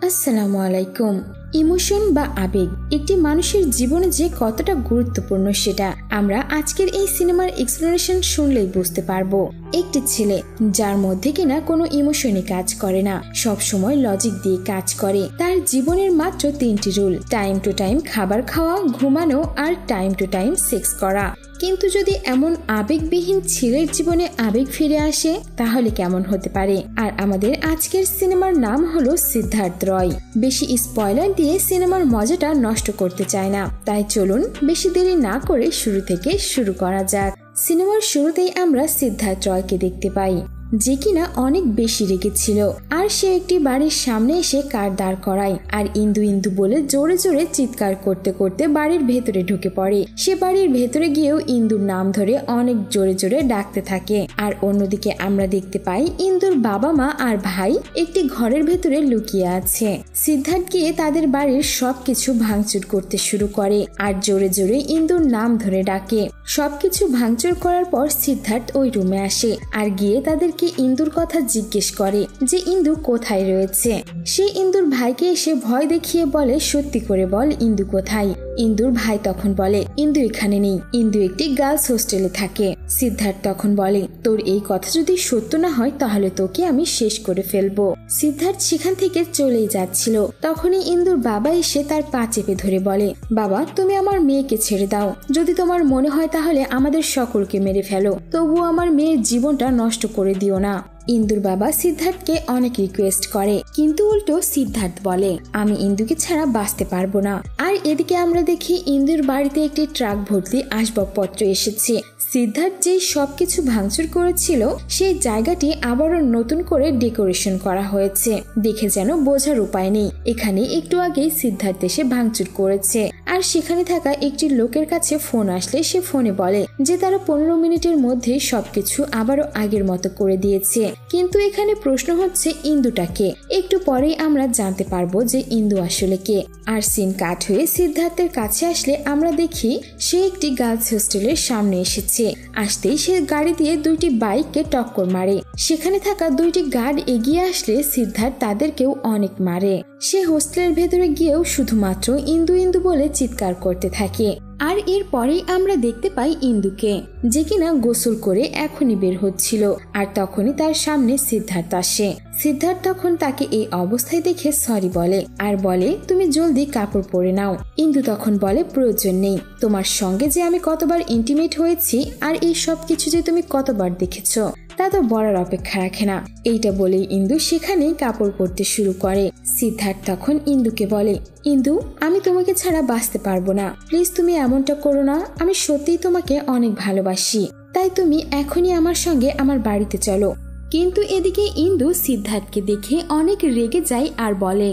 আসসালামু আলাইকুম। ইমোশন বা আবেগ একটি মানুষের জীবনে যে কতটা গুরুত্বপূর্ণ সেটা আমরা আজকের এই সিনেমার এক্সপ্লেনেশন শুনলেই বুঝতে পারবো। একটি ছেলে যার মধ্যে কিনা কোনো ইমোশনই কাজ করে না, সব সময় লজিক দিয়ে কাজ করে। তার জীবনের মাত্র 3টি রুল: টাইম টু টাইম খাবার খাওয়া, ঘুমানো আর টাইম টু টাইম সেক্স করা। কিন্তু যদি এমন আবেগবিহীন ছেলের জীবনে আবেগ ফিরে আসে তাহলে কেমন হতে পারে? আর আমাদের আজকের সিনেমার নাম হলো সিদ্ধার্থ রয়। বেশি স্পয়লার দিয়ে সিনেমার মজাটা নষ্ট করতে চায় না, তাই চলুন বেশি দেরি না করে শুরু থেকে শুরু করা যাক। সিনেমার শুরুতেই আমরা সিদ্ধার্থ রয়কে দেখতে পাই, যে কিনা অনেক বেশি রেগেছিল। আর সে একটি বাড়ির সামনে এসে কার দাঁড় করায় আর ইন্দু ইন্দু বলে জোরে জোরে চিৎকার করতে করতে বাড়ির ভেতরে ঢুকে পড়ে। সে বাড়ির ভেতরে গিয়েও ইন্দুর নাম ধরে অনেক জোরে জোরে ডাকতে থাকে। আর অন্যদিকে আমরা দেখতে পাই ইন্দুর বাবা মা আর ভাই একটি ঘরের ভেতরে লুকিয়ে আছে। সিদ্ধার্থ গিয়ে তাদের বাড়ির সবকিছু ভাঙচুর করতে শুরু করে আর জোরে জোরে ইন্দুর নাম ধরে ডাকে। সবকিছু ভাঙচুর করার পর সিদ্ধার্থ ওই রুমে আসে আর গিয়ে তাদেরকে ইন্দুর কথা জিজ্ঞেস করে যে ইন্দু কোথায় রয়েছে। সে ইন্দুর ভাইকে এসে ভয় দেখিয়ে বলে, সত্যি করে বল ইন্দু কোথায়। ইন্দুর ভাই তখন বলে, ইন্দু এখানে নেই, ইন্দু একটি গার্লস হোস্টেলে থাকে। সিদ্ধার্থ তখন বলে, তোর এই কথা যদি সত্য না হয় তাহলে তোকে আমি শেষ করে ফেলবো। সিদ্ধার্থ সেখান থেকে চলেই যাচ্ছিল, তখনই ইন্দুর বাবা এসে তার পা চেপে ধরে বলে, বাবা তুমি আমার মেয়েকে ছেড়ে দাও, যদি তোমার মনে হয় তাহলে আমাদের সকলকে মেরে ফেলো, তবুও আমার মেয়ের জীবনটা নষ্ট করে দিও না। ইন্দুর বাবা সিদ্ধার্থকে অনেক রিকোয়েস্ট করে, কিন্তু উল্টো সিদ্ধার্থ বলে, আমি ইন্দুকে ছাড়া বাঁচতে পারবো না। আর এদিকে আমরা দেখি ইন্দুর বাড়িতে একটি ট্রাক ভর্তি আসবাবপত্র এসেছে। সিদ্ধার্থ যেই সবকিছু ভাঙচুর করেছিল সেই জায়গাটি আবারও নতুন করে ডেকোরেশন করা হয়েছে, দেখে যেন বোঝার উপায় নেই এখানে একটু আগেই সিদ্ধার্থ এসে ভাঙচুর করেছে। আর সেখানে থাকা একটি লোকের কাছে ফোন আসলে সে ফোনে বলে যে তারা 15 মিনিটের মধ্যে সবকিছু আবারও আগের মতো করে দিয়েছে। কিন্তু এখানে প্রশ্ন হচ্ছে ইন্দুটা কে? একটু পরেই আমরা জানতে পারবো যে ইন্দু আসলে কে। আর সিন কাট হয়ে সিদ্ধার্থের কাছে আসলে আমরা দেখি সে একটি গার্লস হোস্টেলের সামনে এসেছে। আসতেই সে গাড়ি দিয়ে দুইটি বাইককে টক্কর মারে। সেখানে থাকা দুইটি গার্ড এগিয়ে আসলে সিদ্ধার্থ তাদেরকেও অনেক মারে। সে হোস্টেলের ভেতরে গিয়েও শুধুমাত্র ইন্দু ইন্দু বলে চিৎকার করতে থাকে। আর এরপরেই আমরা দেখতে পাই ইন্দুকে, যে কিনা গোসল করে এখনই বের হচ্ছিল। আর তখনই তার সামনে সিদ্ধার্থ আসে। সিদ্ধার্থ তখন তাকে এই অবস্থায় দেখে সরি বলে আর বলে, তুমি জলদি কাপড় পরে নাও। ইন্দু তখন বলে, প্রয়োজন নেই, তোমার সঙ্গে যে আমি কতবার ইন্টিমেট হয়েছি আর এই সব কিছু যে তুমি কতবার দেখেছ তা তো বলার অপেক্ষা রাখে না। এইটা বলেই ইন্দু সেখানেই কাপড় পরতে শুরু করে। সিদ্ধার্থ তখন ইন্দুকে বলে, ইন্দু আমি তোমাকে ছাড়া বাঁচতে পারবো না, প্লিজ তুমি এমনটা করো না, আমি সত্যিই তোমাকে অনেক ভালোবাসি, তাই তুমি এখনই আমার সঙ্গে আমার বাড়িতে চলো। কিন্তু এদিকে ইন্দু সিদ্ধার্থকে দেখে অনেক রেগে যায় আর বলে,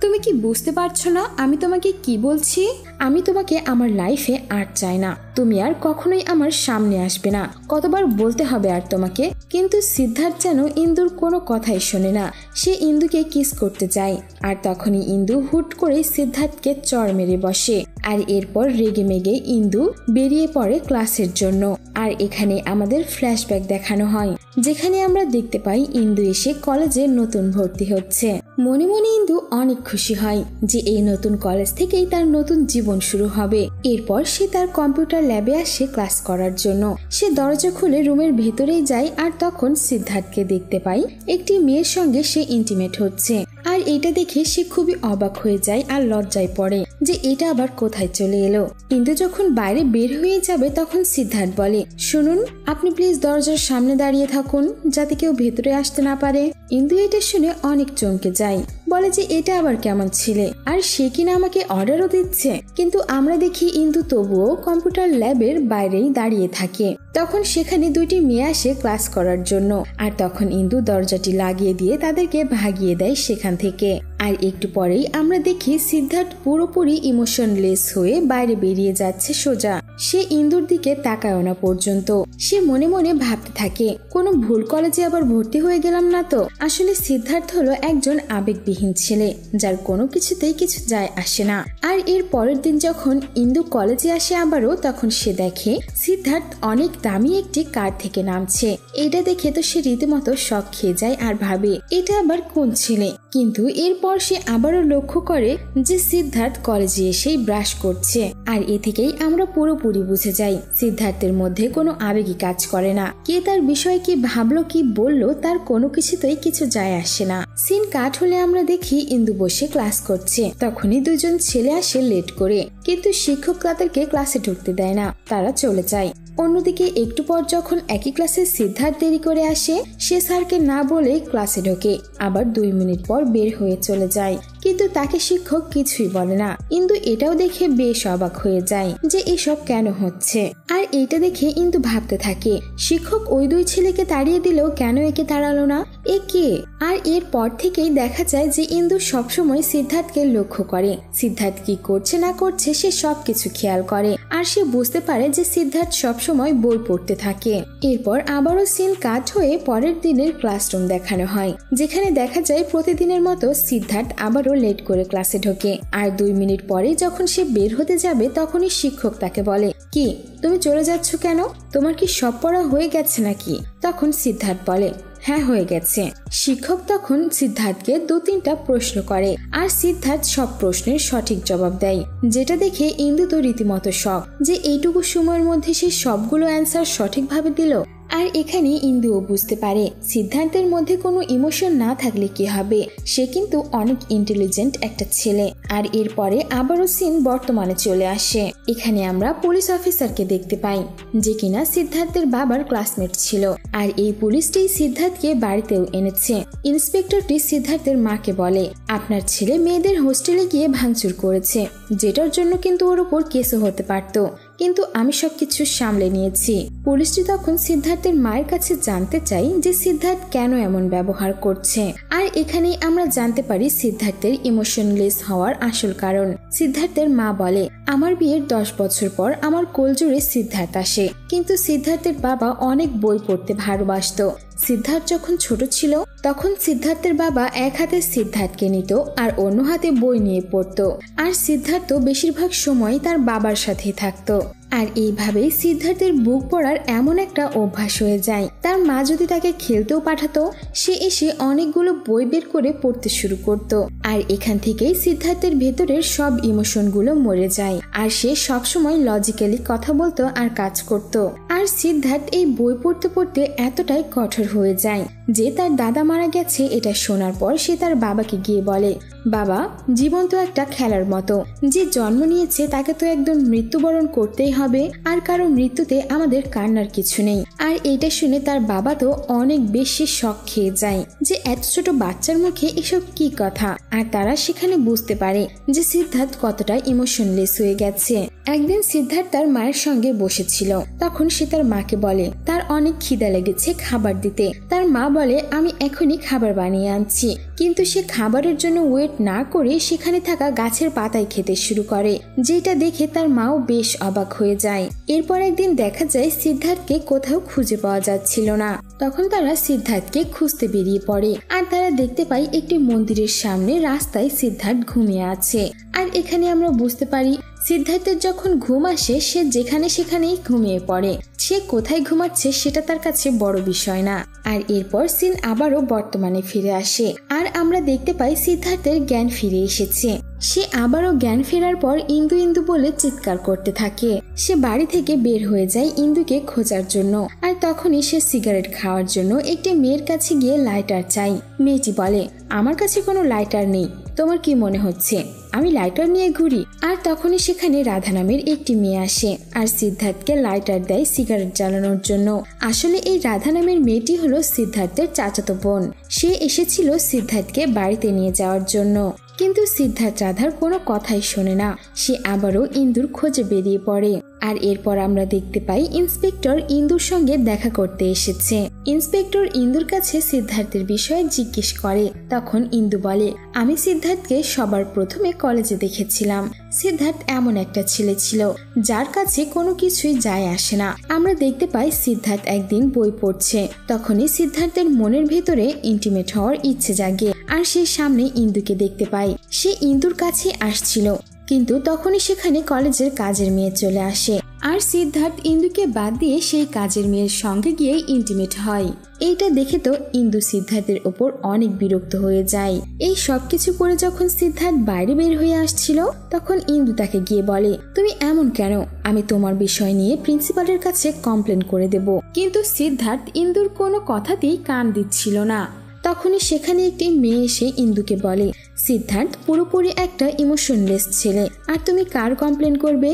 তুমি কি বুঝতে পারছো না আমি তোমাকে কি বলছি? আমি তোমাকে আমার লাইফে আর চাই না, তুমি আর কখনোই আমার সামনে আসবে না, কতবার বলতে হবে আর তোমাকে? কিন্তু সিদ্ধার্থ যেন ইন্দুর কোনো কথাই শোনে না। সে ইন্দুকে কিস করতে যায় আর তখনই ইন্দু হুট করে সিদ্ধার্থকে চড় মেরে বসে। আর এরপর রেগে মেগে ইন্দু বেরিয়ে পড়ে ক্লাসের জন্য। আর এখানে আমাদের ফ্ল্যাশব্যাক দেখানো হয়, যেখানে আমরা দেখতে পাই ইন্দু এসে কলেজে নতুন ভর্তি হচ্ছে। মনে মনে ইন্দু অনেক খুশি হয় যে এই নতুন কলেজ থেকেই তার নতুন জীবন শুরু হবে। এরপর সে তার কম্পিউটার ল্যাবে আসে ক্লাস করার জন্য। সে দরজা খুলে রুমের ভেতরেই যায় আর তখন সিদ্ধার্থকে দেখতে পাই একটি মেয়ের সঙ্গে সে ইন্টিমেট হচ্ছে। আর এটা দেখে সে খুবই অবাক হয়ে যায় আর লজ্জায় পড়ে যে এটা আবার কোথায় চলে এলো। কিন্তু যখন বাইরে বের হয়ে যাবে তখন সিদ্ধার্থ বলে, শুনুন আপনি প্লিজ দরজার সামনে দাঁড়িয়ে থাকুন যাতে কেউ ভেতরে আসতে না পারে। ইন্দু এটা শুনে অনেক চমকে যায়, বলে যে এটা আবার কেমন ছেলে, আর সে কিনা আমাকে অর্ডারও দিচ্ছে। কিন্তু আমরা দেখি ইন্দু তবুও কম্পিউটার ল্যাবের বাইরেই দাঁড়িয়ে থাকে। তখন সেখানে দুইটি মেয়ে আসে ক্লাস করার জন্য। আর তখন ইন্দু দরজাটি লাগিয়ে দিয়ে তাদেরকে ভাগিয়ে দেয় সেখান থেকে। আর একটু পরেই আমরা দেখি সিদ্ধার্থ পুরোপুরি ইমোশনলেস হয়ে বাইরে বেরিয়ে যাচ্ছে সোজা। সে ইন্দুর দিকে তাকায় না পর্যন্ত। সে মনে মনে ভাবতে থাকে, কোনো ভুল কলেজে আবার ভর্তি হয়ে গেলাম না তো। আসলে সিদ্ধার্থ হলো একজন আবেগবিহীন ছেলে, যার কোনো কিছুতেই কিছু যায় আসে না। আর এর পরের দিন যখন ইন্দু কলেজে আসে আবারও, তখন সে দেখে সিদ্ধার্থ অনেক দামি একটি কার থেকে নামছে। এটা দেখে তো সে রীতিমতো শক খেয়ে যায় আর ভাবে এটা আবার কোন ছেলে। কিন্তু এরপর সে আবারও লক্ষ্য করে যে সিদ্ধার্থ কলেজে এসেই ব্রাশ করছে। আর এ থেকেই আমরা পুরোপুরি বুঝে যাই সিদ্ধার্থের মধ্যে কোনো আবেগই কাজ করে না। কে তার বিষয়ে কি ভাবলো কি বললো তার কোনো কিছুতেই কিছু যায় আসে না। সিন কাট হলে আমরা দেখি ইন্দু বসে ক্লাস করছে। তখনই দুজন ছেলে আসে লেট করে, কিন্তু শিক্ষক তাদেরকে ক্লাসে ঢুকতে দেয় না, তারা চলে যায়। অন্যদিকে একটু পর যখন একই ক্লাসে সিদ্ধার্থ দেরি করে আসে, সে স্যারকে না বলে ক্লাসে ঢোকে, আবার 2 মিনিট পর বের হয়ে চলে যায়। কিন্তু তাকে শিক্ষক কিছুই বলে না। ইন্দু এটাও দেখে বেশ অবাক হয়ে যায় যে এসব কেন হচ্ছে। আর এইটা দেখে ইন্দু ভাবতে থাকে, শিক্ষক ওই 2 ছেলেকে তাড়িয়ে দিলেও কেন একে তাড়ালো না, এ কে? আর এর পর থেকেই দেখা যায় যে ইন্দু সবসময় সিদ্ধার্থকে লক্ষ্য করে। সিদ্ধার্থ কি করছে না করছে সে সবকিছু খেয়াল করে। আর সে বুঝতে পারে যে সিদ্ধার্থ সবসময় বই পড়তে থাকে। এরপর আবারও সিন কাট হয়ে পরের দিনের ক্লাসরুম দেখানো হয়, যেখানে দেখা যায় প্রতিদিনের মতো সিদ্ধার্থ আবারও লেট করে ক্লাসে ঢোকে। আর 2 মিনিট পরে যখন সে বের হতে যাবে, তখনই শিক্ষক তাকে বলে, কি তুমি চলে যাচ্ছ কেন? তোমার কি সব পড়া হয়ে গেছে নাকি? তখন সিদ্ধার্থ বলে, হ্যাঁ হয়ে গেছে। শিক্ষক তখন সিদ্ধার্থকে 2-3টা প্রশ্ন করে, আর সিদ্ধার্থ সব প্রশ্নের সঠিক জবাব দেয়, যেটা দেখে ইন্দু তো রীতিমতো শক যে এইটুকু সময়ের মধ্যে সে সবগুলো অ্যান্সার সঠিকভাবে দিল। আর এখানে ইন্দুও বুঝতে পারে সিদ্ধার্থের মধ্যে কোনো ইমোশন না থাকলে কি হবে, সে কিন্তু অনেক ইন্টেলিজেন্ট একটা ছেলে। আর এরপরে আবারও সিন বর্তমানে চলে আসে। এখানে আমরা পুলিশ অফিসারকে দেখতে পাই, যে কিনা সিদ্ধার্থের বাবার ক্লাসমেট ছিল। আর এই পুলিশটি সিদ্ধার্থকে বাড়িতেও এনেছে। ইন্সপেক্টরটি সিদ্ধার্থের মাকে বলে, আপনার ছেলে মেয়েদের হোস্টেলে গিয়ে ভাঙচুর করেছে, যেটার জন্য কিন্তু ওর উপর কেসও হতে পারতো, কিন্তু আমি সবকিছু সামলে নিয়েছি। পুলিশটি তখন সিদ্ধার্থের মায়ের কাছে জানতে চাই যে সিদ্ধার্থ কেন এমন ব্যবহার করছে। আর এখানেই আমরা জানতে পারি সিদ্ধার্থের ইমোশনলেস হওয়ার আসল কারণ। সিদ্ধার্থের মা বলে, আমার বিয়ের 10 বছর পর আমার কোলজুড়ে সিদ্ধার্থ আসে, কিন্তু সিদ্ধার্থের বাবা অনেক বই পড়তে ভালোবাসত। সিদ্ধার্থ যখন ছোট ছিল তখন সিদ্ধার্থের বাবা এক হাতে সিদ্ধার্থকে নিত আর অন্য হাতে বই নিয়ে পড়তো। আর সিদ্ধার্থ বেশিরভাগ সময় তার বাবার সাথেই থাকতো। আর এইভাবেই সিদ্ধার্থের বুক পড়ার এমন একটা অভ্যাস হয়ে যায়, তার মা যদি তাকে খেলতেও পাঠাতো, সে এসে অনেকগুলো বই বের করে পড়তে শুরু করত। আর এখান থেকেই সিদ্ধার্থের ভেতরের সব ইমোশনগুলো মরে যায়, আর সে সবসময় লজিক্যালি কথা বলতো আর কাজ করত। আর সিদ্ধার্থ এই বই পড়তে পড়তে এতটাই কঠোর হয়ে যায় যে তার দাদা মারা গেছে এটা শোনার পর সে তার বাবাকে গিয়ে বলে, বাবা, জীবন তো একটা খেলার মতো, যে জন্ম নিয়েছে তাকে তো একদম মৃত্যুবরণ করতেই হবে, আর কারো মৃত্যুতে আমাদের কান্নার কিছু নেই। আর এইটা শুনে তার বাবা তো অনেক বেশি শক খেয়ে যায় যে এত ছোট বাচ্চার মুখে এসব কি কথা। আর তারা সেখানে বুঝতে পারে যে সিদ্ধার্থ কতটা ইমোশনলেস হয়ে গেছে। একদিন সিদ্ধার্থ তার মায়ের সঙ্গে বসেছিল, তখন সে তার মাকে বলে তার অনেক খিদা লেগেছে, খাবার দিতে। তার মা বলে, আমি এখনই খাবার বানিয়ে আনছি। কিন্তু সে খাবারের জন্য ওয়েট না করে সেখানে থাকা গাছের পাতায় খেতে শুরু করে, যেটা দেখে তার মাও বেশ অবাক হয়ে যায়। এরপর একদিন দেখা যায় সিদ্ধার্থকে কোথাও খুঁজে পাওয়া যাচ্ছিল না। তখন তারা সিদ্ধার্থকে খুঁজতে বেরিয়ে পড়ে, আর তারা দেখতে পাই একটি মন্দিরের সামনে রাস্তায় সিদ্ধার্থ ঘুমিয়ে আছে। আর এখানে আমরা বুঝতে পারি সিদ্ধার্থের যখন ঘুম আসে সে যেখানে সেখানেই ঘুমিয়ে পড়ে। সে কোথায় ঘুমাচ্ছে সেটা তার কাছে বড় বিষয় না। আর এরপর সিন আবারও বর্তমানে ফিরে আসে, আর আমরা দেখতে পাই সিদ্ধার্থের জ্ঞান ফিরে এসেছে। সে আবারও জ্ঞান ফেরার পর ইন্দু ইন্দু বলে চিৎকার করতে থাকে। সে বাড়ি থেকে বের হয়ে যায় ইন্দুকে খোঁজার জন্য। আর তখনই সে সিগারেট খাওয়ার জন্য একটি মেয়ের কাছে গিয়ে লাইটার চাই। মেয়েটি বলে, আমার কাছে কোনো লাইটার নেই, তোমার কি মনে হচ্ছে আমি লাইটার নিয়ে ঘুরি? আর তখনই সেখানে রাধা নামের একটি মেয়ে আসে, আর সিদ্ধার্থকে লাইটার দেয় সিগারেট জ্বালানোর জন্য। আসলে এই রাধা নামের মেয়েটি হলো সিদ্ধার্থের চাচাতো বোন। সে এসেছিল সিদ্ধার্থকে বাড়িতে নিয়ে যাওয়ার জন্য, কিন্তু সিদ্ধার্থ রাধার কোনো কথাই শোনে না। সে আবারও ইন্দুর খোঁজে বেরিয়ে পড়ে। আর এরপর আমরা দেখতে পাই ইন্সপেক্টর ইন্দুর সঙ্গে দেখা করতে এসেছে। ইন্সপেক্টর ইন্দুর কাছে সিদ্ধার্থের বিষয়ে জিজ্ঞেস করে। তখন ইন্দু বলে, আমি সিদ্ধার্থকে সবার প্রথমে কলেজে দেখেছিলাম। সিদ্ধার্থ এমন একটা ছেলে ছিল যার কাছে কোনো কিছুই যায় আসে না। আমরা দেখতে পাই সিদ্ধার্থ একদিন বই পড়ছে, তখনই সিদ্ধার্থের মনের ভেতরে ইন্টিমেট হওয়ার ইচ্ছে জাগে। আর সে সামনে ইন্দুকে দেখতে পায়। সে ইন্দুর কাছে আসছিল, কিন্তু তখনই সেখানে কলেজের কাজের মেয়ে চলে আসে। আর সিদ্ধার্থ ইন্দুকে বাদ দিয়ে সেই কাজের মেয়ের সঙ্গে গিয়ে ইন্টিমেট হয়। এইটা দেখে তো ইন্দু সিদ্ধার্থের ওপর অনেক বিরক্ত হয়ে যায়। এই সবকিছু করে যখন সিদ্ধার্থ বাইরে বের হয়ে আসছিল, তখন ইন্দু তাকে গিয়ে বলে, তুমি এমন কেন? আমি তোমার বিষয় নিয়ে প্রিন্সিপালের কাছে কমপ্লেন করে দেব। কিন্তু সিদ্ধার্থ ইন্দুর কোনো কথাতেই কান দিচ্ছিল না। তখনই সেখানে একটি মেয়ে এসে ইন্দুকে বলে, সিদ্ধার্থ পুরোপুরি একটা ইমোশনলেস ছেলে। আর তুমি কার কমপ্লেন করবে?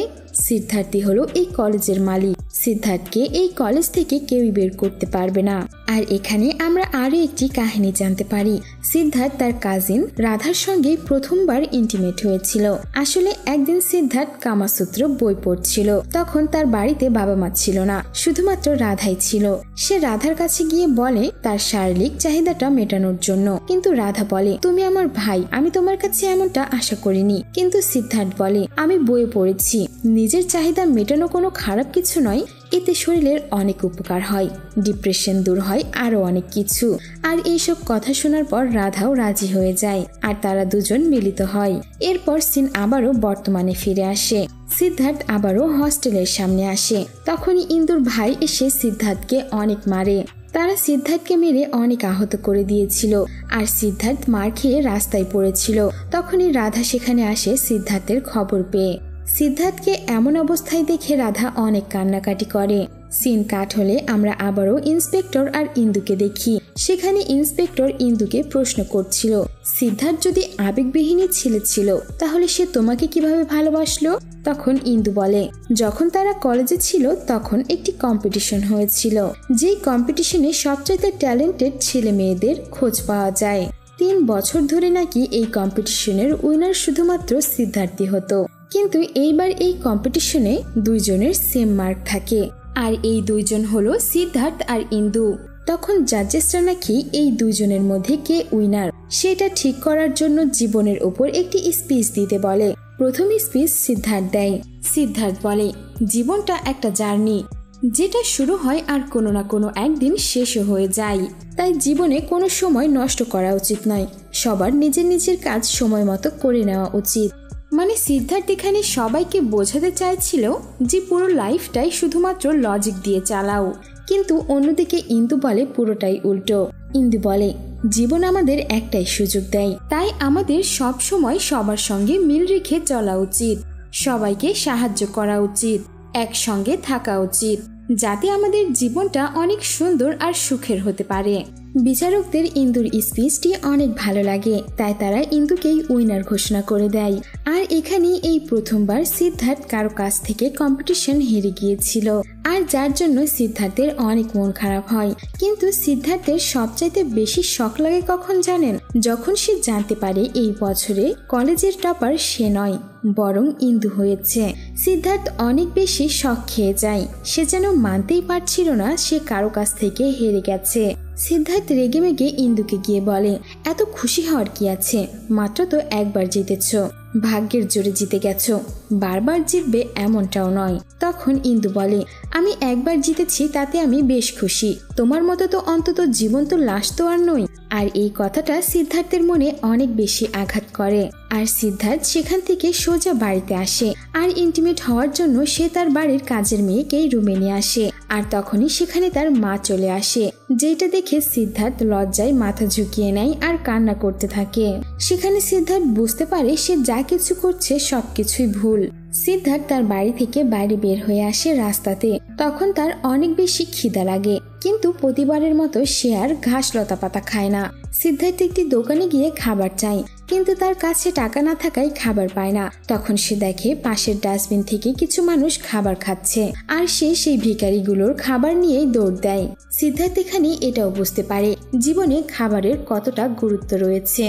সিদ্ধার্থই হলো এই কলেজের মালিক। সিদ্ধার্থকে এই কলেজ থেকে কেউই বের করতে পারবে না। আর এখানে আমরা আরো একটি কাহিনী জানতে পারি। সিদ্ধার্থ তার কাজিন রাধার সঙ্গে প্রথমবার ইন্টিমেট হয়েছিল। আসলে একদিন সিদ্ধার্থ কামাসূত্র বই পড়ছিল। তখন তার বাড়িতে বাবা মা ছিল না, শুধুমাত্র রাধাই ছিল। সে রাধার কাছে গিয়ে বলে তার শারীরিক চাহিদাটা মেটানোর জন্য। কিন্তু রাধা বলে, তুমি আমার ভাই, আমি তোমার কাছে এমনটা আশা করিনি। কিন্তু সিদ্ধার্থ বলে, আমি বইয়ে পড়েছি, নিজের চাহিদা মেটানো কোনো খারাপ কিছু নয়, এতে শরীরের অনেক উপকার হয়, ডিপ্রেশন দূর হয়, আরো অনেক কিছু। আর এইসব কথা শোনার পর রাধাও রাজি হয়ে যায় আর তারা দুজন মিলিত হয়। এরপর সিন আবারও বর্তমানে ফিরে আসে। সিদ্ধার্থ আবারও হস্টেলের সামনে আসে। তখনই ইন্দুর ভাই এসে সিদ্ধার্থকে অনেক মারে। তারা সিদ্ধার্থকে মেরে অনেক আহত করে দিয়েছিল। আর সিদ্ধার্থ মার খেয়ে রাস্তায় পড়েছিল। তখনই রাধা সেখানে আসে সিদ্ধার্থের খবর পেয়ে। সিদ্ধার্থকে এমন অবস্থায় দেখে রাধা অনেক কান্নাকাটি করে। সিন কাট হলে আমরা আবারও ইন্সপেক্টর আর ইন্দুকে দেখি। সেখানে ইন্সপেক্টর ইন্দুকে প্রশ্ন করছিল, সিদ্ধার্থ যদি আবেগবিহীন ছেলে ছিল, তাহলে সে তোমাকে কিভাবে ভালোবাসলো? তখন ইন্দু বলে, যখন তারা কলেজে ছিল তখন একটি কম্পিটিশন হয়েছিল, যেই কম্পিটিশনে সবচাইতে ট্যালেন্টেড ছেলে মেয়েদের খোঁজ পাওয়া যায়। 3 বছর ধরে নাকি এই কম্পিটিশনের উইনার শুধুমাত্র সিদ্ধার্থই হতো। কিন্তু এইবার এই কম্পিটিশনে দুইজনের সেম মার্ক থাকে, আর এই দুইজন হলো সিদ্ধার্থ আর ইন্দু। তখন জাজেসরা নাকি এই দুইজনের মধ্যে কে উইনার সেটা ঠিক করার জন্য জীবনের উপর একটি স্পিচ দিতে বলে। প্রথম স্পিচ সিদ্ধার্থ দেয়। সিদ্ধার্থ বলে, জীবনটা একটা জার্নি, যেটা শুরু হয় আর কোনো না কোনো একদিন শেষও হয়ে যায়। তাই জীবনে কোনো সময় নষ্ট করা উচিত নয়, সবার নিজের নিজের কাজ সময় মতো করে নেওয়া উচিত। মানে সিদ্ধার্থ এখানে সবাইকে বোঝাতে চাইছিল যে পুরো লাইফটাই শুধুমাত্র লজিক দিয়ে চালাও। কিন্তু অন্যদিকে ইন্দু বলে পুরোটাই উল্টো। ইন্দু বলে, জীবন আমাদের একটাই সুযোগ দেয়, তাই আমাদের সব সময় সবার সঙ্গে মিল রেখে চলা উচিত, সবাইকে সাহায্য করা উচিত, একসঙ্গে থাকা উচিত, যাতে আমাদের জীবনটা অনেক সুন্দর আর সুখের হতে পারে। বিচারকদের ইন্দুর স্পিচটি অনেক ভালো লাগে, তাই তারা ইন্দুকেই উইনার ঘোষণা করে দেয়। আর এখানে এই প্রথমবার সিদ্ধার্থ কারো কাছ থেকে কম্পিটিশন হেরে গিয়েছিল, আর যার জন্য সিদ্ধার্থের অনেক মন খারাপ হয়। কিন্তু সিদ্ধার্থের সবচাইতে বেশি শখ লাগে কখন জানেন? যখন সে জানতে পারে এই বছরে কলেজের টপার সে নয়, বরং ইন্দু হয়েছে। সিদ্ধার্থ অনেক বেশি শখ খেয়ে যায়। সে যেন মানতেই পারছিল না সে কারো কাছ থেকে হেরে গেছে। সিদ্ধার্থ রেগেমেগে ইন্দুকে গিয়ে বলে, এত খুশি হওয়ার কি আছে, মাত্র তো একবার জিতেছ, ভাগ্যের জোরে জিতে গেছো, বারবার জিতবে এমনটাও নয়। তখন ইন্দু বলে, আমি একবার জিতেছি তাতে আমি বেশ খুশি, তোমার মতো তো অন্তত জীবন্ত লাশ তো আর নই। আর এই কথাটা সিদ্ধার্থের মনে অনেক বেশি আঘাত করে। আর সিদ্ধার্থ সেখান থেকে সোজা বাড়িতে আসে। আর ইন্টিমেট হওয়ার জন্য সে তার বাড়ির কাজের মেয়েকেই রুমে নিয়ে আসে। আর তখনই সেখানে তার মা চলে আসে, যেটা দেখে সিদ্ধার্থ লজ্জায় মাথা ঝুঁকিয়ে নেয় আর কান্না করতে থাকে। সেখানে সিদ্ধার্থ বুঝতে পারে সে যা কিছু করছে সবকিছুই ভুল। সিদ্ধার্থ তার বাড়ি থেকে বাইরে বের হয়ে আসে রাস্তাতে। তখন তার অনেক বেশি খিদা লাগে, কিন্তু প্রতিবারের মতো সে আর ঘাস লতা পাতা খায় না। সিদ্ধার্থ একটি দোকানে গিয়ে খাবার চায়, কিন্তু তার কাছে টাকা না থাকায় খাবার পায় না। তখন সে দেখে পাশের ডাস্টবিন থেকে কিছু মানুষ খাবার খাচ্ছে, আর সে সেই ভিখারিগুলোর খাবার নিয়েই দৌড় দেয়। সিদ্ধার্থ এখানে এটাও বুঝতে পারে জীবনে খাবারের কতটা গুরুত্ব রয়েছে।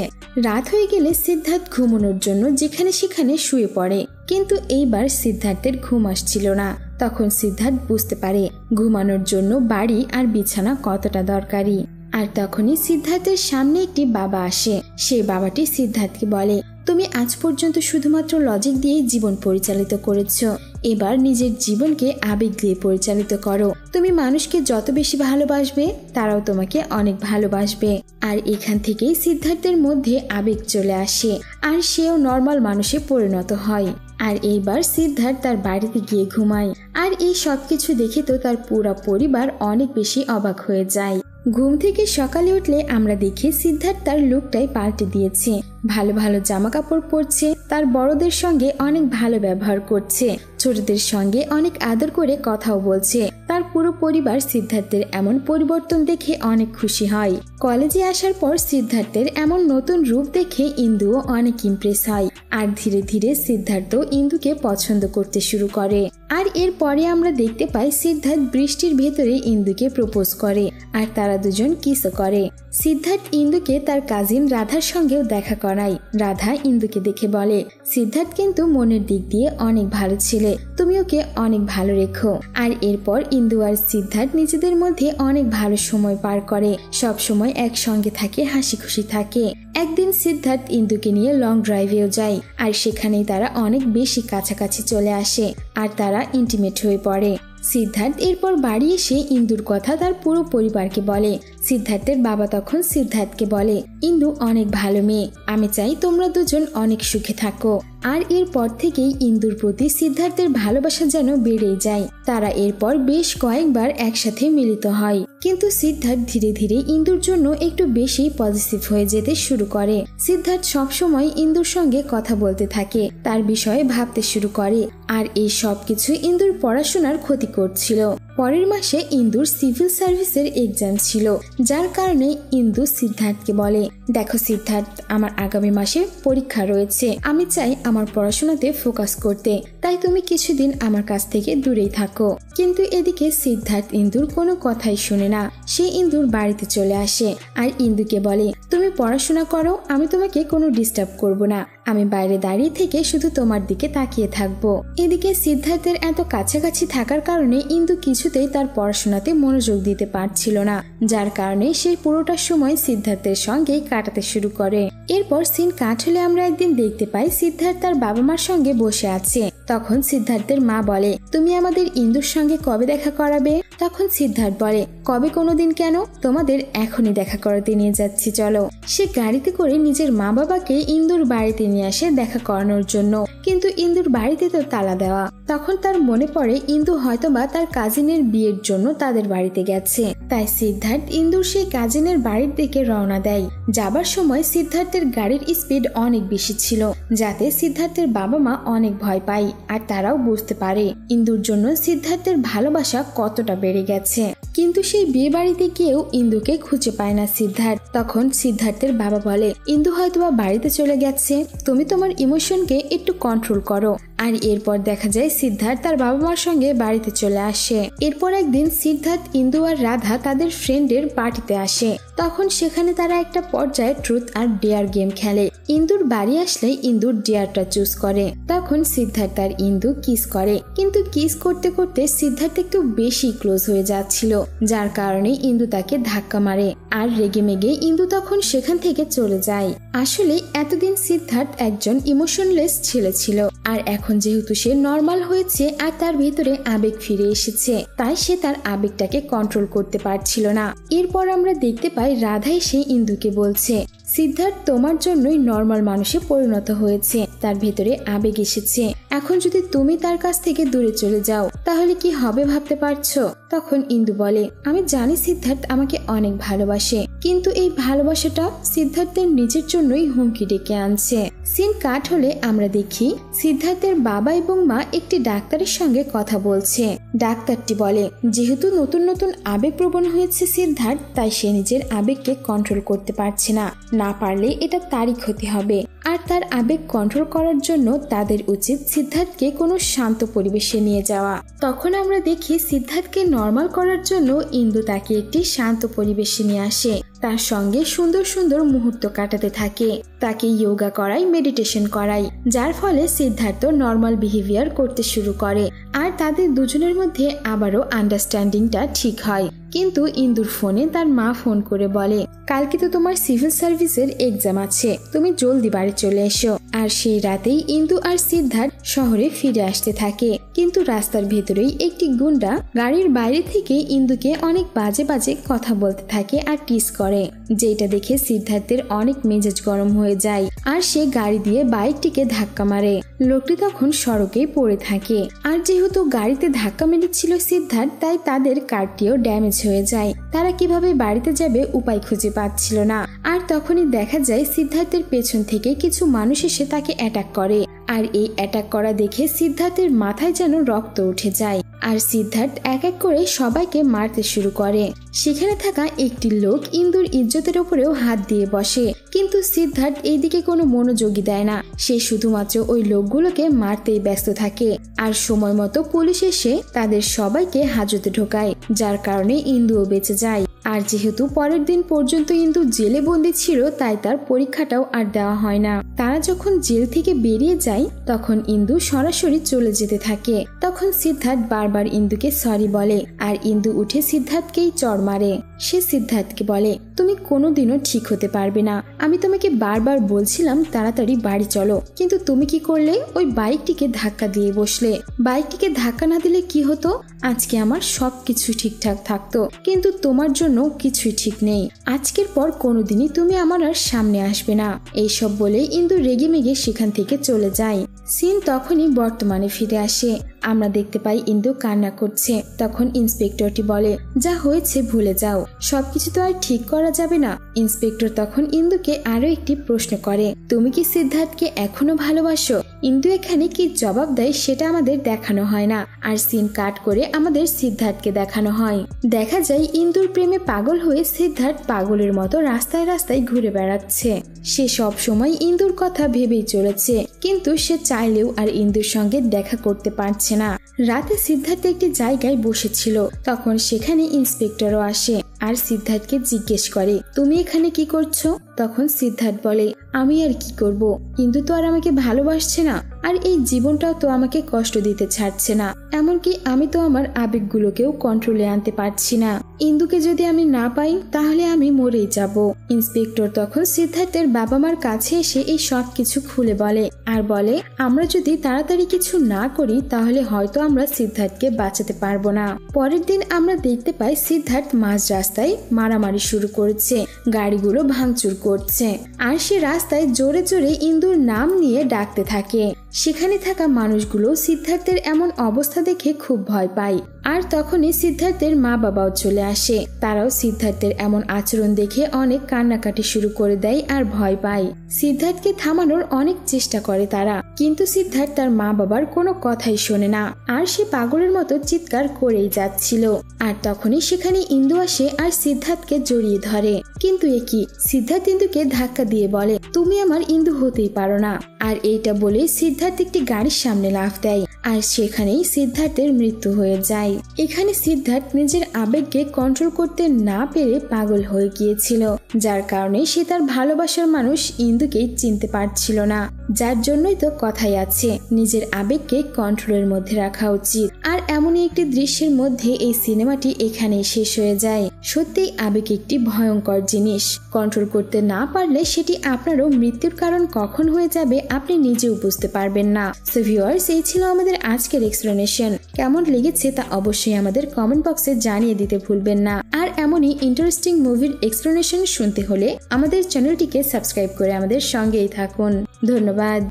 রাত হয়ে গেলে সিদ্ধার্থ ঘুমানোর জন্য যেখানে সেখানে শুয়ে পড়ে, কিন্তু এইবার সিদ্ধার্থের ঘুম আসছিল না। তখন সিদ্ধার্থ বুঝতে পারে ঘুমানোর জন্য বাড়ি আর বিছানা কতটা দরকারি। আর তখনই সিদ্ধার্থের সামনে একটি বাবা আসে। সেই বাবাটি সিদ্ধার্থকে বলে, তুমি আজ পর্যন্ত শুধুমাত্র লজিক দিয়েই জীবন পরিচালিত করেছো, এবার নিজের জীবনকে আবেগ দিয়ে পরিচালিত করো। তুমি মানুষকে যত বেশি ভালোবাসবে তারাও তোমাকে অনেক ভালোবাসবে। আর এখান থেকেই সিদ্ধার্থের মধ্যে আবেগ চলে আসে আর সেও নর্মাল মানুষে পরিণত হয়। আর এইবার সিদ্ধার্থ তার বাড়িতে গিয়ে ঘুমায়। আর এই সবকিছু দেখে তো তার পুরো পরিবার অনেক বেশি অবাক হয়ে যায়। ঘুম থেকে সকালে উঠলে আমরা দেখি সিদ্ধার্থ তার লুকটাই পাল্টে দিয়েছে। ভালো ভালো জামা কাপড় পরছে, তার বড়দের সঙ্গে অনেক ভালো ব্যবহার করছে, ছোটদের সঙ্গে অনেক আদর করে কথাও বলছে। তার পুরো পরিবার সিদ্ধার্থের এমন পরিবর্তন দেখে অনেক খুশি হয়। কলেজে আসার পর সিদ্ধার্থের এমন নতুন রূপ দেখে ইন্দুও অনেক ইমপ্রেস হয়। আর ধীরে ধীরে সিদ্ধার্থ ইন্দুকে পছন্দ করতে শুরু করে। আর এরপরে আমরা দেখতে পাই সিদ্ধার্থ বৃষ্টির ভেতরে ইন্দুকে প্রপোজ করে আর তারা দুজন কিসও করে। সিদ্ধার্থ ইন্দুকে তার কাজিন রাধার সঙ্গেও দেখা করায়। রাধা ইন্দুকে দেখে বলে, সিদ্ধার্থ কিন্তু মনের দিক দিয়ে অনেক ভালো ছেলে, তুমি ওকে অনেক ভালো রেখো। আর এরপর ইন্দু আর সিদ্ধার্থ নিজেদের মধ্যে অনেক ভালো সময় পার করে, সব সময় একসঙ্গে থাকে, হাসি খুশি থাকে। একদিন সিদ্ধার্থ ইন্দুকে নিয়ে লং ড্রাইভেও যায় আর সেখানেই তারা অনেক বেশি কাছাকাছি চলে আসে আর তারা ইন্টিমেট হয়ে পড়ে। সিদ্ধার্থ এরপর বাড়ি এসে ইন্দুর কথা তার পুরো পরিবারকে বলে। সিদ্ধার্থের বাবা তখন সিদ্ধার্থকে বলে, ইন্দু অনেক ভালো মেয়ে, আমি চাই তোমরা দুজন অনেক সুখে থাকো। আর এরপর থেকেই ইন্দুর প্রতি সিদ্ধার্থের ভালোবাসা যেন বেড়েই যায়। তারা এরপর বেশ কয়েকবার একসাথে মিলিত হয়। কিন্তু সিদ্ধার্থ ধীরে ধীরে ইন্দুর জন্য একটু বেশি পজিটিভ হয়ে যেতে শুরু করে। সিদ্ধার্থ সবসময় ইন্দুর সঙ্গে কথা বলতে থাকে, তার বিষয়ে ভাবতে শুরু করে। আর এই সবকিছু ইন্দুর পড়াশোনার ক্ষতি করছিল। পরের মাসে ইন্দুর সিভিল সার্ভিসের এক্সাম ছিল, যার কারণে ইন্দু সিদ্ধার্থকে বলে, দেখো সিদ্ধার্থ, আমার আগামী মাসে পরীক্ষা রয়েছে, আমি চাই আমার পড়াশোনাতে ফোকাস করতে, তাই তুমি কিছুদিন আমার কাছ থেকে দূরেই থাকো। কিন্তু এদিকে সিদ্ধার্থ ইন্দুর কোনো কথাই শুনে না। সে ইন্দুর বাড়িতে চলে আসে আর ইন্দুকে বলে, তুমি পড়াশোনা করো, আমি তোমাকে কোনো ডিস্টার্ব করব না, আমি বাইরে দাঁড়িয়ে থেকে শুধু তোমার দিকে তাকিয়ে থাকবো। এদিকে সিদ্ধার্থের এত কাছাকাছি থাকার কারণে ইন্দু কিছুতেই তার পড়াশোনাতে মনোযোগ দিতে পারছিল না, যার কারণে সে পুরোটা সময় সিদ্ধার্থের সঙ্গেই কাটাতে শুরু করে। এরপর সিন কাট হলে আমরা একদিন দেখতে পাই সিদ্ধার্থ তার বাবা মার সঙ্গে বসে আছে। তখন সিদ্ধার্থের মা বলে, তুমি আমাদের ইন্দুর সঙ্গে কবে দেখা করাবে? তখন সিদ্ধার্থ বলে, কবে কোনোদিন কেন, তোমাদের এখনই দেখা করাতে নিয়ে যাচ্ছি, চলো। সে গাড়িতে করে নিজের মা বাবাকে ইন্দুর বাড়িতে নিয়ে আসে দেখা করানোর জন্য। কিন্তু ইন্দুর বাড়িতে তো তালা দেওয়া। তখন তার মনে পড়ে ইন্দু হয়তোবা তার কাজিনের বিয়ের জন্য তাদের বাড়িতে গেছে। তাই সিদ্ধার্থ ইন্দুর সেই কাজিনের বাড়ির দিকে রওনা দেয়। যাবার সময় সিদ্ধার্থের গাড়ির স্পিড অনেক বেশি ছিল, যাতে সিদ্ধার্থের বাবা মা অনেক ভয় পায় আর তারাও বুঝতে পারে ইন্দুর জন্য সিদ্ধার্থের ভালোবাসা কতটা বেড়ে গেছে। কিন্তু সেই বিয়ে বাড়িতে গিয়েও ইন্দুকে খুঁজে পায় না সিদ্ধার্থ। তখন সিদ্ধার্থের বাবা বলে, ইন্দু হয়তোবা বাড়িতে চলে গেছে, তুমি তোমার ইমোশনকে একটু কন্ট্রোল করো। আর এরপর দেখা যায় সিদ্ধার্থ তার বাবা মার সঙ্গে বাড়িতে চলে আসে। এরপর একদিন সিদ্ধার্থ, ইন্দু আর রাধা তাদের ফ্রেন্ডের পার্টিতে আসে। তখন সেখানে তারা একটা পর্যায়ে ট্রুথ আর ডেয়ার গেম খেলে। ইন্দুর বাড়ি আসলে ইন্দুর ডেয়ারটা চুজ করে। তখন সিদ্ধার্থ আর ইন্দু কিস করে, কিন্তু কিস করতে করতে সিদ্ধার্থ একটু বেশি ক্লোজ হয়ে যাচ্ছিল, যার কারণে ইন্দু তাকে ধাক্কা মারে। আর রেগে মেগে ইন্দু তখন সেখান থেকে চলে যায়। আসলে এতদিন সিদ্ধার্থ একজন ইমোশনলেস ছেলে ছিল, আর এখন যেহেতু সে নর্মাল হয়েছে আর তার ভিতরে আবেগ ফিরে এসেছে, তাই সে তার আবেগটাকে কন্ট্রোল করতে পারছিল না। এরপর আমরা দেখতে পাই রাধা এসে ইন্দুকে বলছে, সিদ্ধার্থ তোমার জন্যই নর্মাল মানুষে পরিণত হয়েছে, তার ভেতরে আবেগ এসেছে। এখন যদি তুমি তার কাছ থেকে দূরে চলে যাও তাহলে কি হবে ভাবতে পারছো? তখন ইন্দু বলে, আমি জানি সিদ্ধার্থ আমাকে অনেক ভালোবাসে, কিন্তু এই ভালোবাসাটা সিদ্ধার্থের নিজের জন্যই হুমকি ডেকে আনছে। সিন কাট হলে আমরা দেখি সিদ্ধার্থের বাবা এবং মা একটি ডাক্তারের সঙ্গে কথা বলছে। ডাক্তারটি বলে, যেহেতু নতুন নতুন আবেগপ্রবণ হয়েছে সিদ্ধার্থ, তাই সে নিজের আবেগকে কন্ট্রোল করতে পারছে না, না পারলে এটা তারই ক্ষতি হবে। আর তার আবেগ কন্ট্রোল করার জন্য তাদের উচিত সিদ্ধার্থকে কোনো শান্ত পরিবেশে নিয়ে যাওয়া। তখন আমরা দেখি সিদ্ধার্থকে নর্মাল করার জন্য ইন্দু তাকে একটি শান্ত পরিবেশে নিয়ে আসে, তার সঙ্গে সুন্দর সুন্দর মুহূর্ত কাটাতে থাকে, তাকে যোগা করায়, মেডিটেশন করায়, যার ফলে সিদ্ধার্থ নর্মাল বিহেভিয়ার করতে শুরু করে আর তাদের দুজনের মধ্যে আবারও আন্ডারস্ট্যান্ডিংটা ঠিক হয়। কিন্তু ইন্দুর ফোনে তার মা ফোন করে বলে, কালকে তো তোমার সিভিল সার্ভিসের এক্সাম আছে, তুমি জলদি বাড়ি চলে এসো। আর সেই রাতেই ইন্দু আর সিদ্ধার্থ শহরে ফিরে আসতে থাকে। কিন্তু রাস্তার ভেতরেই একটি গুন্ডা গাড়ির বাইরে থেকে ইন্দুকে অনেক বাজে বাজে কথা বলতে থাকে আর টিস করে, যেটা দেখে সিদ্ধার্থের অনেক মেজাজ গরম হয়ে যায় আর সে গাড়ি দিয়ে বাইকটিকে ধাক্কা মারে। লোকটি তখন সড়কেই পড়ে থাকে আর যেহেতু গাড়িতে ধাক্কা মেরেছিল সিদ্ধার্থ, তাই তাদের কারটিও ড্যামেজ হয়ে যায়। তারা কিভাবে বাড়িতে যাবে উপায় খুঁজে পাচ্ছিল না। আর তখনই দেখা যায় সিদ্ধার্থের পেছন থেকে কিছু মানুষ এসে তাকে অ্যাটাক করে আর এই অ্যাটাক করা দেখে সিদ্ধার্থের মাথায় যেন রক্ত উঠে যায় আর সিদ্ধার্থ এক এক করে সবাইকে মারতে শুরু করে। সেখানে থাকা একটি লোক ইন্দুর ইজ্জতের উপরেও হাত দিয়ে বসে, কিন্তু সিদ্ধার্থ এইদিকে কোনো মনোযোগই দেয় না। সে শুধুমাত্র ওই লোকগুলোকে মারতেই ব্যস্ত থাকে আর সময় মতো পুলিশ এসে তাদের সবাইকে হাজতে ঢোকায়, যার কারণে ইন্দুও বেঁচে যায়। আর যেহেতু পরের দিন পর্যন্ত ইন্দু জেলে বন্দি ছিল, তাই তার পরীক্ষাটাও আর দেওয়া হয় না। তারা যখন জেল থেকে বেরিয়ে যায় তখন ইন্দু সরাসরি চলে যেতে থাকে। তখন সিদ্ধার্থ বারবার ইন্দুকে সরি বলে আর ইন্দু উঠে সিদ্ধার্থকেই চড় মারে। সে সিদ্ধার্থকে বলে, তুমি কোনোদিনও ঠিক হতে পারবে না, আমি তোমাকে বারবার বলছিলাম তাড়াতাড়ি বাড়ি চলো, কিন্তু তুমি কি করলে? ওই বাইকটিকে ধাক্কা দিয়ে বসলে। বাইকটিকে ধাক্কা না দিলে কি হতো? আজকে আমার সবকিছু ঠিকঠাক থাকতো, কিন্তু তোমার জন্য কিছুই ঠিক নেই। আজকের পর কোনোদিনই তুমি আমার আর সামনে আসবে না। এইসব বলে ইন্দু রেগে মেগে সেখান থেকে চলে যায়। সিন তখনই বর্তমানে ফিরে আসে। আমরা দেখতে পাই ইন্দু কান্না করছে। তখন ইন্সপেক্টরটি বলে, যা হয়েছে ভুলে যাও, সবকিছু তো আর ঠিক করা যাবে না। ইন্সপেক্টর তখন ইন্দুকে আরো একটি প্রশ্ন করে, তুমি কি সিদ্ধার্থকে এখনো ভালোবাসো? ইন্দু এখানে কি জবাব দেয় সেটা আমাদের দেখানো হয় না, আর সিন কাট করে আমাদের সিদ্ধার্থকে দেখানো হয়। দেখা যায় ইন্দুর প্রেমে পাগল হয়ে সিদ্ধার্থ পাগলের মতো রাস্তায় রাস্তায় ঘুরে বেড়াচ্ছে। সে সব সময় ইন্দুর কথা ভেবেই চলেছে, কিন্তু সে চাইলেও আর ইন্দুর সঙ্গে দেখা করতে পারছে না। রাতে সিদ্ধার্থ একটি জায়গায় বসেছিল, তখন সেখানে ইন্সপেক্টরও আসে আর সিদ্ধার্থকে জিজ্ঞেস করে, তুমি এখানে কি করছো? তখন সিদ্ধার্থ বলে, আমি আর কি করব, ইন্দু তো আর আমাকে ভালোবাসছে না, আর এই জীবনটাও তো আমাকে কষ্ট দিতে ছাড়ছে না, এমনকি আমি তো আমার আবেগগুলোকেও কন্ট্রোলে আনতে পারছি না। ইন্দুকে যদি আমি না পাই তাহলে আমি মরেই যাব। ইন্সপেক্টর তখন সিদ্ধার্থের বাবা মার কাছে এসে এই সব কিছু খুলে বলে আর বলে, আমরা যদি তাড়াতাড়ি কিছু না করি তাহলে হয়তো আমরা সিদ্ধার্থকে বাঁচাতে পারবো না। পরের দিন আমরা দেখতে পাই সিদ্ধার্থ মাঝ রাস্তায় মারামারি শুরু করেছে, গাড়িগুলো ভাঙচুর করছে আর সে রাস্তায় জোরে জোরে ইন্দুর নাম নিয়ে ডাকতে থাকে। সেখানে থাকা মানুষগুলো সিদ্ধার্থের এমন অবস্থা দেখে খুব ভয় পায় আর তখনই সিদ্ধার্থের মা বাবাও চলে আসে। তারাও সিদ্ধার্থের এমন আচরণ দেখে অনেক কান্নাকাটি শুরু করে দেয় আর ভয় পায়। সিদ্ধার্থকে থামানোর অনেক চেষ্টা করে তারা, কিন্তু সিদ্ধার্থ তার মা বাবার কোনো কথাই শোনে না আর সে পাগলের মতো চিৎকার করেই যাচ্ছিল। আর তখনই সেখানে ইন্দু আসে আর সিদ্ধার্থকে জড়িয়ে ধরে। কিন্তু এ কি, সিদ্ধার্থ ইন্দুকে ধাক্কা দিয়ে বলে, তুমি আমার ইন্দু হতেই পারো না। আর এইটা বলে সিদ্ধার্থ একটি গাড়ির সামনে লাফ দেয় আর সেখানেই সিদ্ধার্থের মৃত্যু হয়ে যায়। এখানে সিদ্ধার্থ নিজের আবেগকে কন্ট্রোল করতে না পেরে পাগল হয়ে গিয়েছিল, যার কারণে সে তার ভালোবাসার মানুষ ইন্দুকেই চিনতে পারছিল না। যার জন্যই তো কথাই আছে, নিজের আবেগকে কন্ট্রোলের মধ্যে রাখা উচিত। আর এমনই একটি দৃশ্যের মধ্যে এই সিনেমাটি এখানেই শেষ হয়ে যায়। সত্যিই আবেগ একটি ভয়ঙ্কর জিনিস, কন্ট্রোল করতে না পারলে সেটি আপনারও মৃত্যুর কারণ কখন হয়ে যাবে আপনি নিজেও বুঝতে পারবেন না। সো ভিউয়ার্স, এই ছিল আমাদের আজকের এক্সপ্লেনেশন। কেমন লেগেছে তা অবশ্যই আমাদের কমেন্ট বক্সে জানিয়ে দিতে ভুলবেন না। আর এমনই ইন্টারেস্টিং মুভির এক্সপ্লেনেশন শুনতে হলে আমাদের চ্যানেলটিকে সাবস্ক্রাইব করে আমাদের সঙ্গেই থাকুন। ধন্যবাদ।